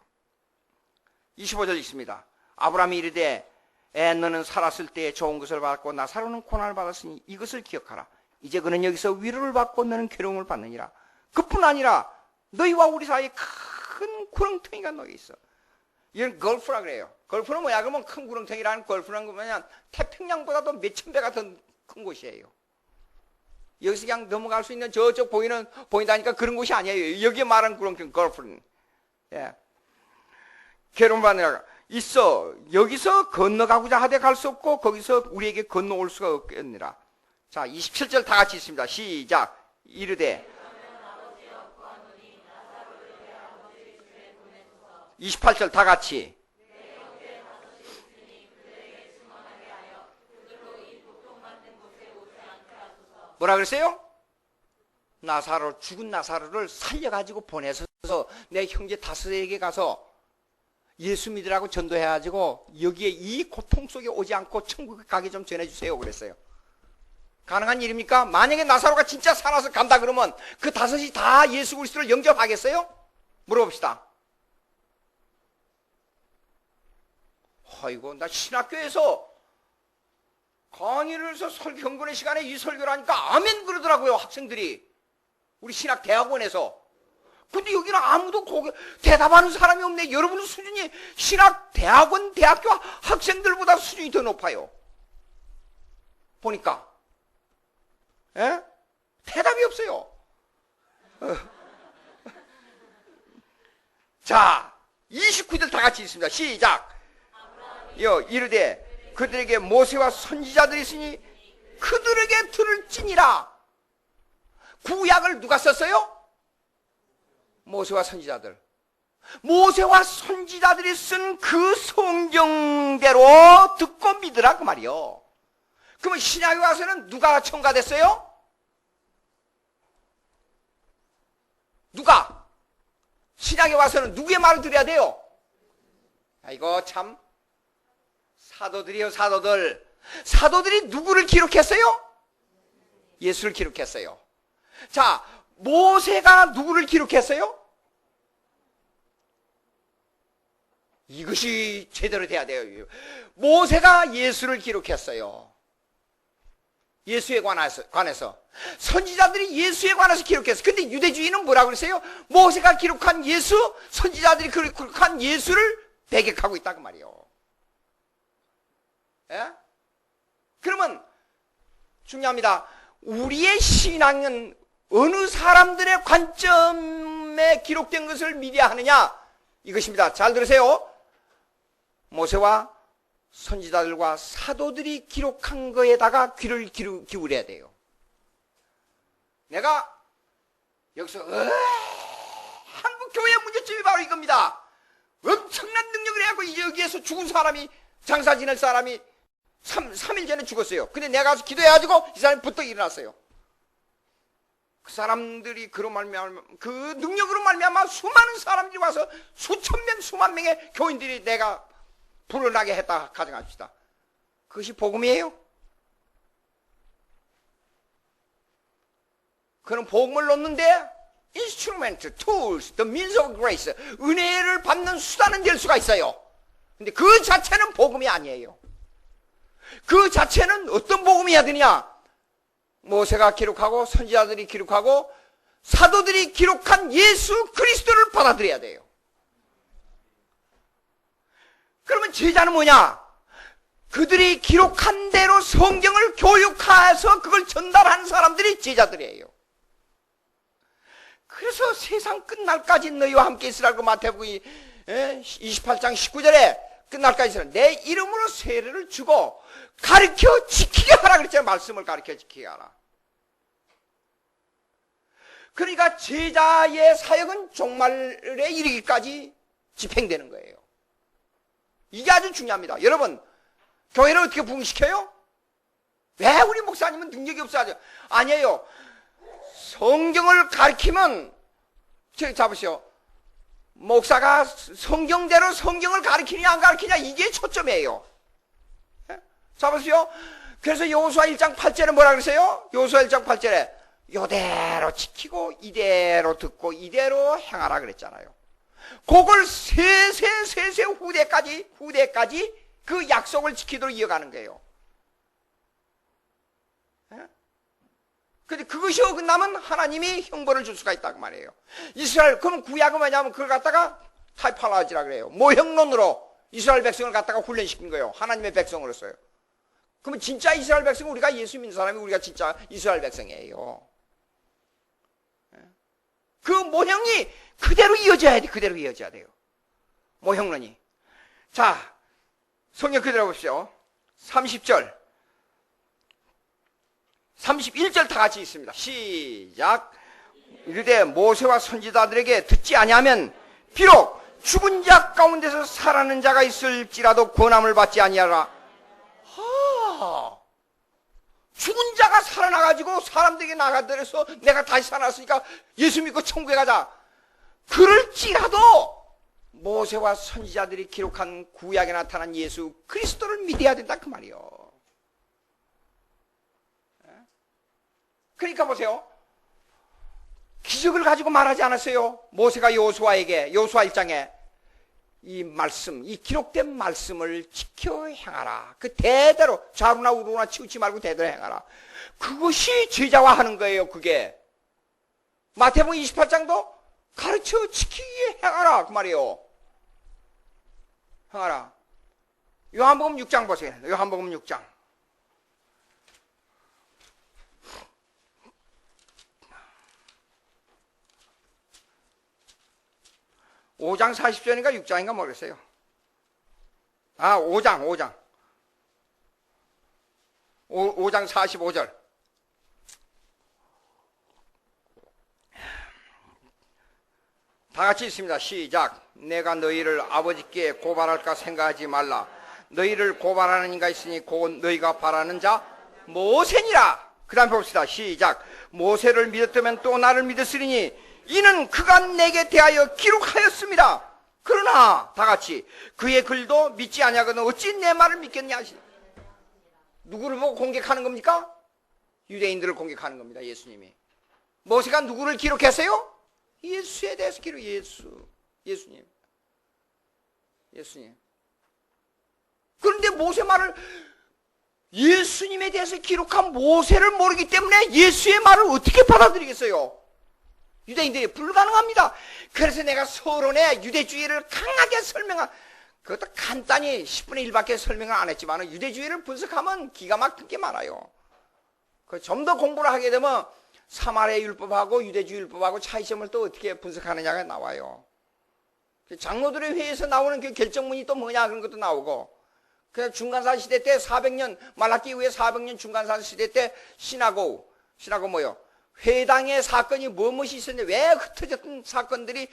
25절 있습니다. 아브라함이 이르되 너는 살았을 때 좋은 것을 받았고 나사로는 고난을 받았으니 이것을 기억하라. 이제 그는 여기서 위로를 받고 너는 괴로움을 받느니라. 그뿐 아니라 너희와 우리 사이에 큰 구렁텅이가 놓여 있어. 이건 걸프라 그래요. 걸프는 뭐야? 그러면 큰 구렁텅이라는 걸프는 뭐냐면 태평양보다도 몇천 배가 더 큰 곳이에요. 여기서 그냥 넘어갈 수 있는 저쪽 보인다니까 그런 곳이 아니에요. 여기에 말하는 구렁텅 걸프는. 예. 괴로움 받느니라. 있어. 여기서 건너가고자 하되 갈 수 없고 거기서 우리에게 건너올 수가 없겠느니라. 자, 27절 다 같이 있습니다. 시작. 이르되 28절 다 같이. 뭐라 그랬어요? 나사로, 죽은 나사로를 살려가지고 보내서 내 형제 다섯에게 가서 예수 믿으라고 전도해가지고 여기에 이 고통 속에 오지 않고 천국에 가게 좀 전해주세요 그랬어요. 가능한 일입니까? 만약에 나사로가 진짜 살아서 간다 그러면 그 다섯이 다 예수 그리스도를 영접하겠어요? 물어봅시다. 아이고, 나 신학교에서 강의를 해서 경건의 시간에 이 설교를 하니까 아멘 그러더라고요, 학생들이. 우리 신학대학원에서. 근데 여기는 아무도 대답하는 사람이 없네. 여러분 수준이 신학대학원, 대학교 학생들보다 수준이 더 높아요. 보니까. 에? 대답이 없어요. 자, 29절 다 같이 있습니다. 시작. 이르되 그들에게 모세와 선지자들이 있으니 그들에게 들을 지니라. 구약을 누가 썼어요? 모세와 선지자들. 모세와 선지자들이 쓴 그 성경대로 듣고 믿으라 그 말이요. 그러면 신약에 와서는 누가 첨가됐어요? 누가? 신약에 와서는 누구의 말을 들어야 돼요? 이거 참 사도들이요, 사도들. 사도들이 누구를 기록했어요? 예수를 기록했어요. 자, 모세가 누구를 기록했어요? 이것이 제대로 돼야 돼요. 모세가 예수를 기록했어요. 예수에 관해서. 선지자들이 예수에 관해서 기록했어요. 근데 유대주의는 뭐라고 그랬어요? 모세가 기록한 예수, 선지자들이 기록한 예수를 배격하고 있다 그 말이에요. 예? 그러면 중요합니다. 우리의 신앙은 어느 사람들의 관점에 기록된 것을 믿어야 하느냐? 이것입니다. 잘 들으세요. 모세와 선지자들과 사도들이 기록한 거에다가 귀를 기울여야 돼요. 내가 여기서 한국 교회의 문제점이 바로 이겁니다. 엄청난 능력을 해갖고 여기에서 죽은 사람이, 장사 지낼 사람이 3일 전에 죽었어요. 근데 내가 가서 기도해가지고 이 사람이 부쩍 일어났어요. 그 사람들이 그 능력으로 말미암아 수많은 사람들이 와서 수천 명, 수만 명의 교인들이 내가 불어나게 했다 가정합시다. 그것이 복음이에요? 그런 복음을 놓는데 instrument, tools, the means of grace, 은혜를 받는 수단은 될 수가 있어요. 근데 그 자체는 복음이 아니에요. 그 자체는 어떤 복음이어야 되느냐? 모세가 기록하고 선지자들이 기록하고 사도들이 기록한 예수 그리스도를 받아들여야 돼요. 그러면 제자는 뭐냐? 그들이 기록한 대로 성경을 교육해서 그걸 전달하는 사람들이 제자들이에요. 그래서 세상 끝날까지 너희와 함께 있으라고 마태복음 28장 19절에 끝날까지 있으라. 내 이름으로 세례를 주고 가르쳐 지키게 하라 그랬잖아요. 말씀을 가르쳐 지키게 하라. 그러니까 제자의 사역은 종말에 이르기까지 집행되는 거예요. 이게 아주 중요합니다. 여러분, 교회를 어떻게 부흥시켜요? 왜 우리 목사님은 능력이 없어하죠? 아니에요. 성경을 가르치면, 잡으시오. 목사가 성경대로 성경을 가르치냐 안 가르치냐 이게 초점이에요. 잡으시오. 그래서 여호수아 1장 8절에 뭐라 그랬어요? 여호수아 1장 8절에 이대로 지키고 이대로 듣고 이대로 행하라 그랬잖아요. 그걸 세세 후대까지 그 약속을 지키도록 이어가는 거예요. 근데 그것이 어긋나면 하나님이 형벌을 줄 수가 있다고 말이에요. 이스라엘, 그럼 구약은 뭐냐면 그걸 갖다가 타이팔라지라 그래요. 모형론으로 이스라엘 백성을 갖다가 훈련시킨 거예요. 하나님의 백성으로서요. 그러면 진짜 이스라엘 백성은 우리가 예수 믿는 사람이 우리가 진짜 이스라엘 백성이에요. 그 모형이 그대로 이어져야 돼. 그대로 이어져야 돼요. 모형론이. 자, 성경 그대로 보십시오. 30절. 31절 다 같이 있습니다. 시작. 이르되 모세와 선지자들에게 듣지 아니하면 비록 죽은 자 가운데서 살아난 자가 있을지라도 권함을 받지 아니하라. 죽은 자가 살아나가지고 사람들에게 나가더라서 내가 다시 살아났으니까 예수 믿고 천국에 가자. 그럴지라도 모세와 선지자들이 기록한 구약에 나타난 예수 그리스도를 믿어야 된다 그 말이요. 그러니까 보세요. 기적을 가지고 말하지 않았어요. 모세가 여호수아에게 여호수아 1장에 이 말씀, 이 기록된 말씀을 지켜 행하라. 그 대대로 좌우나 우로나 치우치 말고 대대로 행하라. 그것이 제자화 하는 거예요. 그게 마태복음 28장도 가르쳐 지키게 행하라 그 말이에요. 행하라. 요한복음 6장 보세요. 요한복음 6장. 오장 40절인가 6장인가 모르겠어요. 5장 45절. 다 같이 있습니다. 시작. 내가 너희를 아버지께 고발할까 생각하지 말라. 너희를 고발하는 이가 있으니 곧 너희가 바라는 자 모세니라. 그 다음 봅시다. 시작. 모세를 믿었다면 또 나를 믿었으리니 이는 그가 내게 대하여 기록하였습니다. 그러나 다 같이 그의 글도 믿지 아니하거든 어찌 내 말을 믿겠냐 하시니. 누구를 보고 공격하는 겁니까? 유대인들을 공격하는 겁니다. 예수님이. 모세가 누구를 기록했어요? 예수에 대해서 기록. 예수님. 그런데 모세 말을, 예수님에 대해서 기록한 모세를 모르기 때문에 예수의 말을 어떻게 받아들이겠어요? 유대인들이 불가능합니다. 그래서 내가 서론에 유대주의를 강하게 그것도 간단히 10분의 1밖에 설명을 안 했지만 유대주의를 분석하면 기가 막힌 게 많아요. 좀 더 공부를 하게 되면 사마리아 율법하고 유대주의 율법하고 차이점을 또 어떻게 분석하느냐가 나와요. 장로들의 회의에서 나오는 그 결정문이 또 뭐냐 그런 것도 나오고, 그냥 중간산 시대 때 400년, 말라기 이후에 400년 중간산 시대 때 시나고 뭐요? 회당의 사건이 무엇이 있었는데 왜 흩어졌던 사건들이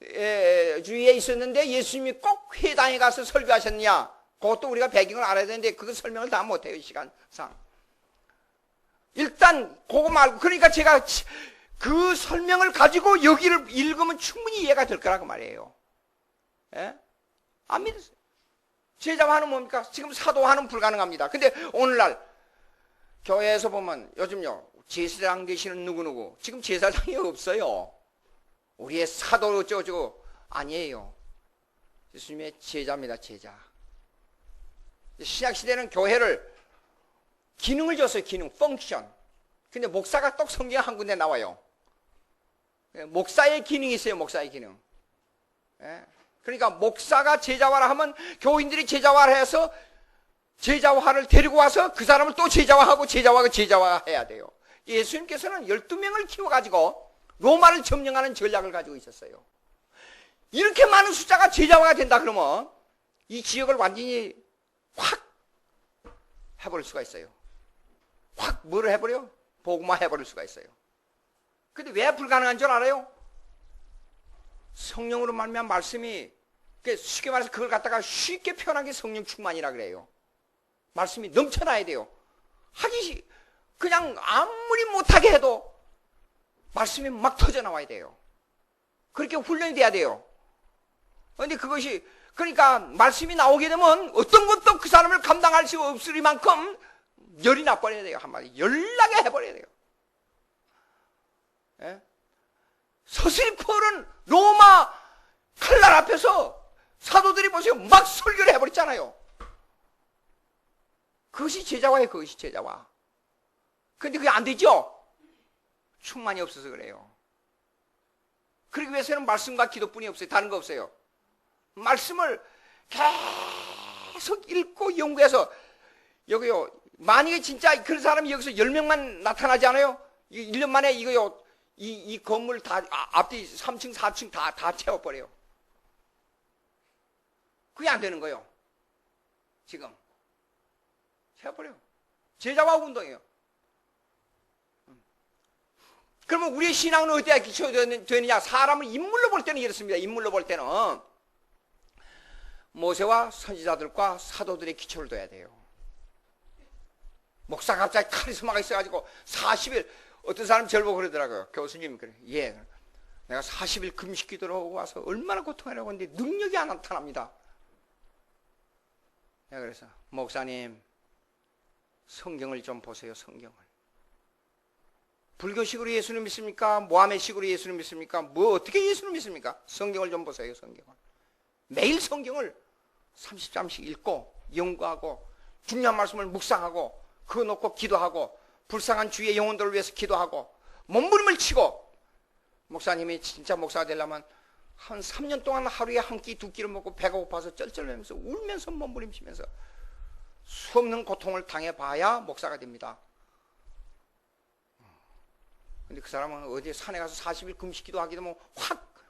유대주의에 있었는데 예수님이 꼭 회당에 가서 설교하셨느냐? 그것도 우리가 배경을 알아야 되는데 그거 설명을 다 못해요, 시간상. 일단 그거 말고, 그러니까 제가 그 설명을 가지고 여기를 읽으면 충분히 이해가 될 거라고 말이에요. 예? 안 믿으세요? 제자화는 뭡니까? 지금 사도화는 불가능합니다. 근데 오늘날 교회에서 보면 요즘요 제사장 되시는 누구누구 지금 제사장이 없어요. 우리의 사도 어쩌고 아니에요. 예수님의 제자입니다. 제자. 신약시대는 교회를 기능을 줬어요. 기능, 펑션. 근데 목사가 또 성경에 한 군데 나와요. 목사의 기능이 있어요. 목사의 기능. 그러니까 목사가 제자화를 하면 교인들이 제자화를 해서 제자화를 데리고 와서 그 사람을 또 제자화하고 제자화해야 돼요. 예수님께서는 12명을 키워가지고 로마를 점령하는 전략을 가지고 있었어요. 이렇게 많은 숫자가 제자화가 된다 그러면 이 지역을 완전히 확 해버릴 수가 있어요. 확 뭐를 해버려? 복음화 해버릴 수가 있어요. 근데 왜 불가능한 줄 알아요? 성령으로 말미암아 말씀이, 쉽게 말해서 그걸 갖다가 쉽게 표현한 게 성령 충만이라 그래요. 말씀이 넘쳐나야 돼요. 그냥 아무리 못하게 해도 말씀이 막 터져나와야 돼요. 그렇게 훈련이 돼야 돼요. 그런데 그것이, 그러니까 말씀이 나오게 되면 어떤 것도 그 사람을 감당할 수 없으리만큼 열이 나버려야 돼요. 한마디 열나게 해버려야 돼요. 예? 서슬리폴은 로마 칼날 앞에서 사도들이 보세요. 막 설교를 해버렸잖아요. 그것이 제자화예요. 그것이 제자화. 근데 그게 안 되죠? 충만이 없어서 그래요. 그러기 위해서는 말씀과 기도뿐이 없어요. 다른 거 없어요. 말씀을 계속 읽고 연구해서, 여기요, 만약에 진짜 그런 사람이 여기서 10명만 나타나지 않아요? 1년 만에 이거요, 이 건물 다, 앞뒤 3층, 4층 다 채워버려요. 그게 안 되는 거예요. 지금. 채워버려요. 제자화 운동이에요. 그러면 우리의 신앙은 어디에 기초되느냐? 사람을 인물로 볼 때는 이렇습니다. 인물로 볼 때는 모세와 선지자들과 사도들의 기초를 둬야 돼요. 목사가 갑자기 카리스마가 있어가지고 40일, 어떤 사람 저를 보고 그러더라고요. 교수님, 그래. 예. 내가 40일 금식 기도를 하고 와서 얼마나 고통하려고 했는데 능력이 안 나타납니다. 내가 그래서, 목사님, 성경을 좀 보세요, 성경을. 불교식으로 예수님 믿습니까? 모하메식으로 예수님 믿습니까? 어떻게 예수님 믿습니까? 성경을 좀 보세요, 성경을. 매일 성경을 30장씩 읽고, 연구하고, 중요한 말씀을 묵상하고, 그거 놓고 기도하고, 불쌍한 주의 영혼들을 위해서 기도하고, 몸부림을 치고, 목사님이 진짜 목사가 되려면 한 3년 동안 하루에 한 끼, 두 끼를 먹고 배가 고파서 쩔쩔매면서 울면서 몸부림치면서 수없는 고통을 당해봐야 목사가 됩니다. 근데 그 사람은 어디 산에 가서 40일 금식 기도하게 되면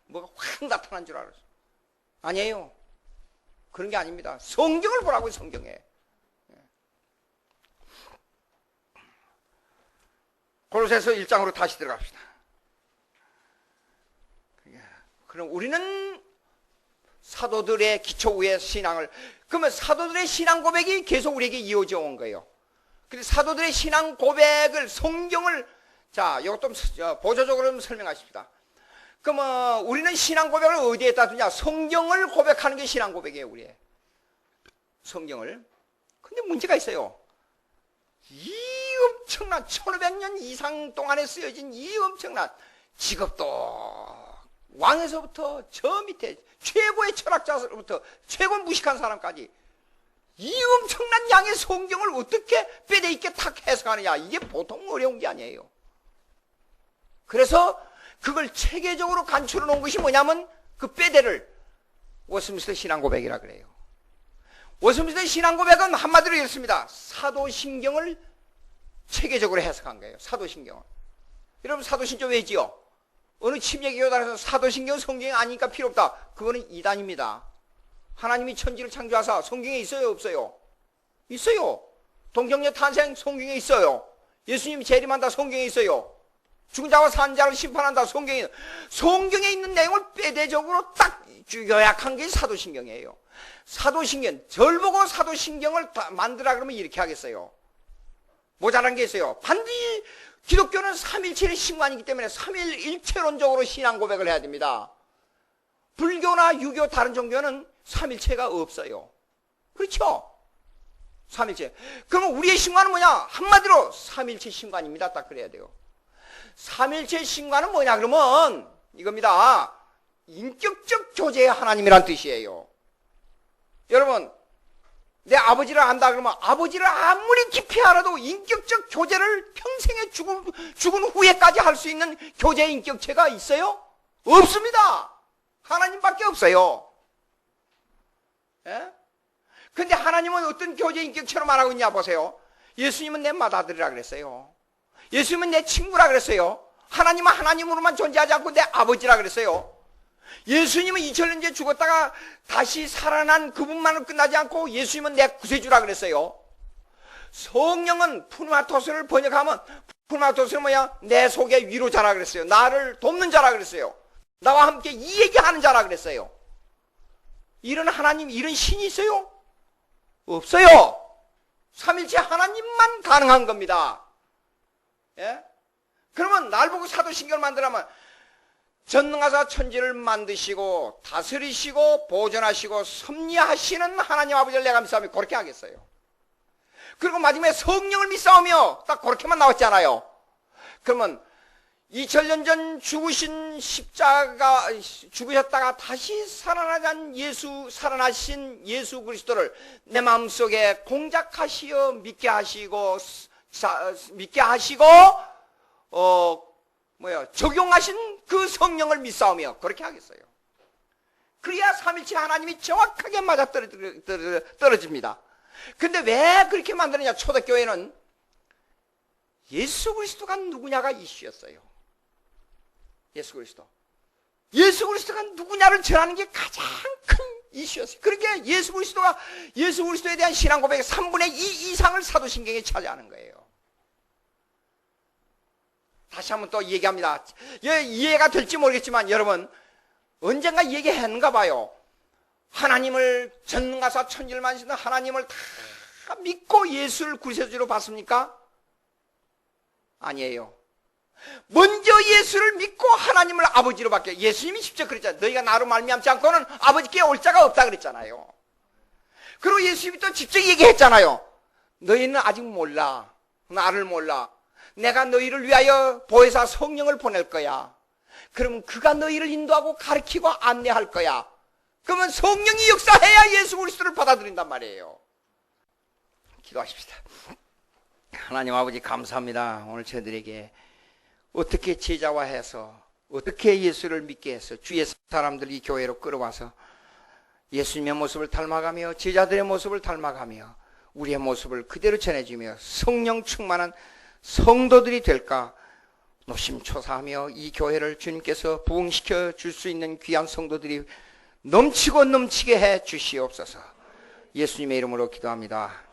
뭐가 확 나타난 줄 알았어요. 아니에요. 그런 게 아닙니다. 성경을 보라고요, 성경에. 골로새서 1장으로 다시 들어갑시다. 그럼 우리는 사도들의 기초 위에 신앙을, 그러면 사도들의 신앙 고백이 계속 우리에게 이어져 온 거예요. 근데 사도들의 신앙 고백을, 성경을, 자, 이것 좀 보조적으로 좀 설명하십시다. 그러면 우리는 신앙 고백을 어디에다 두냐? 성경을 고백하는 게 신앙 고백이에요, 우리의. 성경을. 근데 문제가 있어요. 이 엄청난 1500년 이상 동안에 쓰여진 이 엄청난 직업도 왕에서부터 저 밑에 최고의 철학자로부터 최고 무식한 사람까지 이 엄청난 양의 성경을 어떻게 뼈대 있게 탁 해석하느냐, 이게 보통 어려운 게 아니에요. 그래서 그걸 체계적으로 간추려 놓은 것이 뭐냐면 그 뼈대를 웨스민스터 신앙 고백이라 그래요. 웨스민스터 신앙 고백은 한마디로 이렇습니다. 사도신경을 체계적으로 해석한 거예요. 사도신경을. 여러분, 사도신경 왜지요? 어느 침례교단에서 사도신경 성경이 아니니까 필요 없다. 그거는 이단입니다. 하나님이 천지를 창조하사 성경에 있어요, 없어요? 있어요. 동정녀 탄생 성경에 있어요. 예수님이 재림한다 성경에 있어요. 죽은 자와 산 자를 심판한다 성경에 있는 내용을 뼈대적으로 딱 요약한 게 사도신경이에요. 사도신경, 절 보고 사도신경을 만들라 그러면 이렇게 하겠어요. 모자란 게 있어요. 반드시 기독교는 삼일체의 신관이기 때문에 삼일일체론적으로 신앙 고백을 해야 됩니다. 불교나 유교 다른 종교는 삼일체가 없어요. 그렇죠? 삼일체. 그러면 우리의 신관은 뭐냐? 한마디로 삼일체 신관입니다. 딱 그래야 돼요. 삼일체 신관은 뭐냐 그러면 이겁니다. 인격적 교제의 하나님이란 뜻이에요. 여러분, 내 아버지를 안다 그러면 아버지를 아무리 깊이 알아도 인격적 교제를 평생에 죽은 후에까지 할 수 있는 교제 인격체가 있어요? 없습니다. 하나님밖에 없어요. 예? 근데 하나님은 어떤 교제 인격체로 말하고 있냐 보세요. 예수님은 내 맏아들이라 그랬어요. 예수님은 내 친구라 그랬어요. 하나님은 하나님으로만 존재하지 않고 내 아버지라 그랬어요. 예수님은 2000년 전에 죽었다가 다시 살아난 그분만으로 끝나지 않고 예수님은 내 구세주라 그랬어요. 성령은 푸르마토스를 번역하면 푸르마토스는 뭐야? 내 속의 위로자라 그랬어요. 나를 돕는 자라 그랬어요. 나와 함께 이 얘기하는 자라 그랬어요. 이런 하나님, 이런 신이 있어요? 없어요. 삼일체 하나님만 가능한 겁니다. 예? 그러면 날 보고 사도신경을 만들라면 전능하사 천지를 만드시고 다스리시고 보존하시고 섭리하시는 하나님 아버지를 내가 믿사오며 그렇게 하겠어요. 그리고 마지막에 성령을 믿사오며 딱 그렇게만 나왔잖아요. 그러면 2000년 전 죽으신 십자가 죽으셨다가 다시 살아나신 예수 그리스도를 내 마음속에 공작하시어 믿게 하시고 적용하신 그 성령을 믿사오며 그렇게 하겠어요. 그래야 삼일체 하나님이 정확하게 맞아떨어집니다. 근데 왜 그렇게 만드느냐? 초대교회는 예수 그리스도가 누구냐가 이슈였어요. 예수 그리스도가 누구냐를 전하는 게 가장 큰 이슈였어요. 그러니까 예수 그리스도에 대한 신앙 고백의 3분의 2 이상을 사도신경에 차지하는 거예요. 다시 한번 또 얘기합니다. 이해가 될지 모르겠지만 여러분, 언젠가 얘기했는가 봐요. 하나님을, 전능하사 천지를 만드시는 하나님을 다 믿고 예수를 구세주로 받습니까? 아니에요. 먼저 예수를 믿고 하나님을 아버지로 받게. 예수님이 직접 그랬잖아요. 너희가 나로 말미암지 않고는 아버지께 올 자가 없다 그랬잖아요. 그리고 예수님이 또 직접 얘기했잖아요. 너희는 아직 몰라. 나를 몰라. 내가 너희를 위하여 보혜사 성령을 보낼 거야. 그러면 그가 너희를 인도하고 가르치고 안내할 거야. 그러면 성령이 역사해야 예수 그리스도를 받아들인단 말이에요. 기도하십시다. 하나님 아버지 감사합니다. 오늘 저희들에게 어떻게 제자화해서 어떻게 예수를 믿게 해서 주의 사람들 이 교회로 끌어와서 예수님의 모습을 닮아가며 제자들의 모습을 닮아가며 우리의 모습을 그대로 전해주며 성령 충만한 성도들이 될까 노심초사하며 이 교회를 주님께서 부흥시켜 줄 수 있는 귀한 성도들이 넘치고 넘치게 해 주시옵소서. 예수님의 이름으로 기도합니다.